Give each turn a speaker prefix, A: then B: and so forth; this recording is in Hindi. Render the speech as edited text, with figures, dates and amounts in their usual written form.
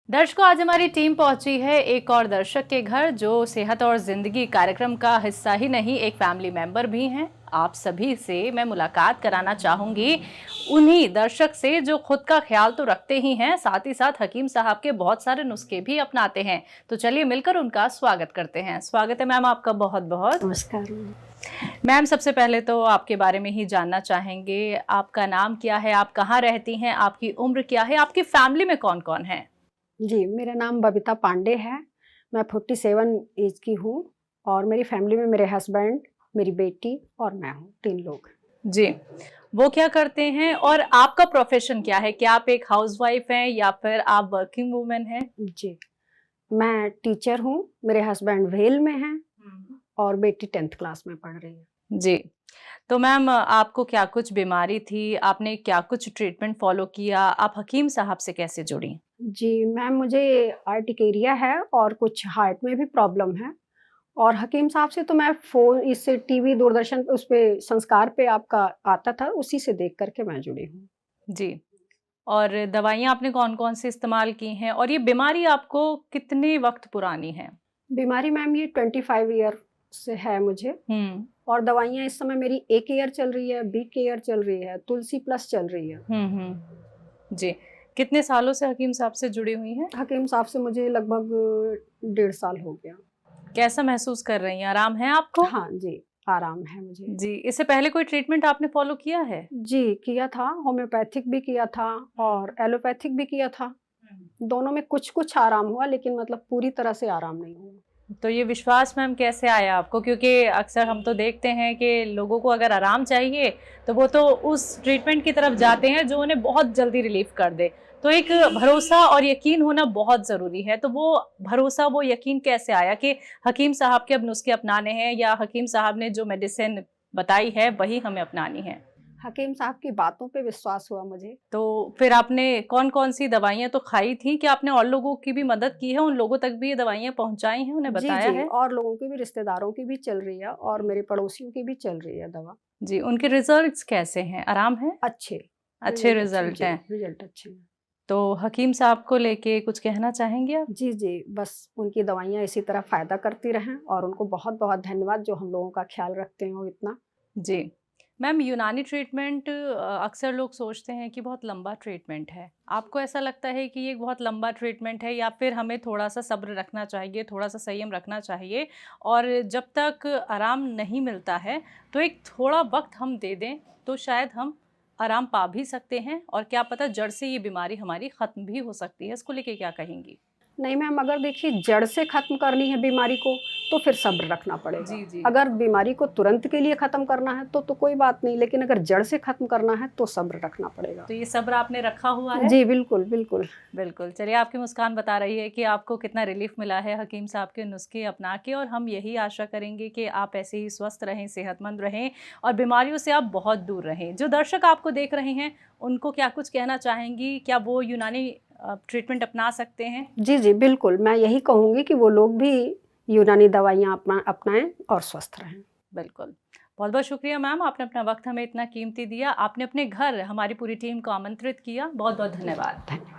A: दर्शकों, आज हमारी टीम पहुंची है एक और दर्शक के घर जो सेहत और जिंदगी कार्यक्रम का हिस्सा ही नहीं, एक फैमिली मेंबर भी हैं। आप सभी से मैं मुलाकात कराना चाहूंगी उन्हीं दर्शक से जो खुद का ख्याल तो रखते ही हैं, साथ ही साथ हकीम साहब के बहुत सारे नुस्खे भी अपनाते हैं। तो चलिए मिलकर उनका स्वागत करते हैं। स्वागत है मैम आपका बहुत बहुत।
B: नमस्कार
A: मैम, सबसे पहले तो आपके बारे में ही जानना चाहेंगे। आपका नाम क्या है, आप कहाँ रहती हैं, आपकी उम्र क्या है, आपकी फैमिली में कौन कौन है?
B: जी, मेरा नाम बबीता पांडे है। मैं 47 एज की हूँ और मेरी फैमिली में मेरे हस्बैंड, मेरी बेटी और मैं हूँ, 3 लोग।
A: जी, वो क्या करते हैं और आपका प्रोफेशन क्या है? क्या आप एक हाउसवाइफ हैं या फिर आप वर्किंग वूमेन हैं?
B: जी, मैं टीचर हूँ, मेरे हस्बैंड वेल में हैं और बेटी 10th क्लास में पढ़ रही है।
A: जी, तो मैम आपको क्या कुछ बीमारी थी? आपने क्या कुछ ट्रीटमेंट फॉलो किया? आप हकीम साहब से कैसे जुड़ी?
B: जी, मैम मुझे आर्टिकेरिया है और कुछ हार्ट में भी प्रॉब्लम है और हकीम साहब से तो मैं फ़ोन इससे टीवी, दूरदर्शन पे उस पे संस्कार पे आपका आता था, उसी से देख कर के मैं जुड़ी हूँ।
A: जी, और दवाइयाँ आपने कौन-कौन सी इस्तेमाल की हैं और ये बीमारी आपको कितने वक़्त पुरानी है?
B: बीमारी मैम ये 25 ईयर से है मुझे।
A: हुँ।
B: और दवाइयाँ इस समय मेरी ए केयर चल रही है, बी केयर चल रही है, तुलसी प्लस चल रही है।
A: जी। कितने सालों से हकीम साहब से जुड़ी हुई हैं?
B: हकीम साहब से मुझे लगभग 1.5 साल हो गया।
A: कैसा महसूस कर रही हैं? आराम है आपको?
B: हाँ जी, आराम है मुझे।
A: जी, इससे पहले कोई ट्रीटमेंट आपने फ़ॉलो किया है?
B: जी, किया था, होम्योपैथिक भी किया था और एलोपैथिक भी किया था। दोनों में कुछ-कुछ आराम हुआ लेकिन मतलब पूरी तरह से आराम नहीं हुआ।
A: तो ये विश्वास मैम कैसे आया आपको? क्योंकि अक्सर हम तो देखते हैं कि लोगों को अगर आराम चाहिए, तो वो तो उस ट्रीटमेंट की तरफ जाते हैं जो उन्हें बहुत जल्दी रिलीफ़ कर दे। तो एक भरोसा और यकीन होना बहुत ज़रूरी है। तो वो भरोसा, वो यकीन कैसे आया कि हकीम साहब के अब नुस्खे अपनाने हैं या हकीम साहब ने जो मेडिसिन बताई है, वही हमें अपनानी है?
B: हकीम साहब की बातों पे विश्वास हुआ मुझे।
A: तो फिर आपने कौन-कौन सी दवाइयाँ तो खाई थी? क्या आपने और लोगों की भी मदद की है? उन लोगों तक भी ये दवाइयाँ पहुँचाई हैं, उन्हें
B: जी,
A: बताया
B: जी
A: है?
B: और लोगों की भी रिश्तेदारों की भी चल रही है और मेरे पड़ोसियों की भी चल रही है दवा।
A: जी, उनके रिज़ल्ट्स कैसे हैं? आराम है?
B: अच्छे,
A: अच्छे
B: रिज़ल्ट अच्छे
A: रिज़ल्ट
B: जी,
A: हैं।
B: रिज़ल्ट अच्छे हैं।
A: तो हकीम साहब को लेके कुछ कहना चाहेंगे आप?
B: जी, जी। बस उनकी दवाइयाँ इसी तरह फ़ायदा करती रहें और उनको बहुत-बहुत धन्यवाद जो हम लोगों का ख़्याल रखते हो इतना।
A: जी। मैम, यूनानी ट्रीटमेंट अक्सर लोग सोचते हैं कि बहुत लंबा ट्रीटमेंट है। आपको ऐसा लगता है कि ये एक बहुत लंबा ट्रीटमेंट है या फिर हमें थोड़ा-सा सब्र रखना चाहिए, थोड़ा-सा संयम रखना चाहिए और जब तक आराम नहीं मिलता है, तो एक थोड़ा वक़्त हम दे दें, तो शायद हम आराम पा भी सकते हैं और क्या पता जड़ से ये बीमारी हमारी ख़त्म भी हो सकती है। इसको लेके क्या कहेंगी?
B: नहीं मैम, अगर देखिए जड़ से ख़त्म करनी है बीमारी को, तो फिर सब्र रखना पड़ेगा।
A: जी, जी।
B: अगर बीमारी को तुरंत के लिए ख़त्म करना है तो कोई बात नहीं, लेकिन अगर जड़ से ख़त्म करना है तो सब्र रखना पड़ेगा।
A: तो ये सब्र आपने रखा हुआ है?
B: जी, बिल्कुल, बिल्कुल।
A: बिल्कुल, चलिए आपकी मुस्कान बता रही है कि आपको कितना रिलीफ़ मिला है हकीम साहब के नुस्खे अपना के और हम यही आशा करेंगे कि आप ऐसे ही स्वस्थ रहें, सेहतमंद रहें और बीमारियों से आप बहुत दूर रहें। जो दर्शक आपको देख रहे हैं, उनको क्या कुछ कहना चाहेंगी? क्या वो यूनानी ट्रीटमेंट अपना सकते हैं?
B: जी, जी, बिल्कुल। मैं यही कहूँगी कि वो लोग भी यूनानी दवाइयाँ अपनाएँ और स्वस्थ रहें।
A: बिल्कुल। बहुत-बहुत शुक्रिया मैम, आपने अपना वक़्त हमें इतना कीमती दिया। आपने अपने घर हमारी पूरी टीम को आमंत्रित किया। बहुत-बहुत धन्यवाद।
B: धन्यवाद।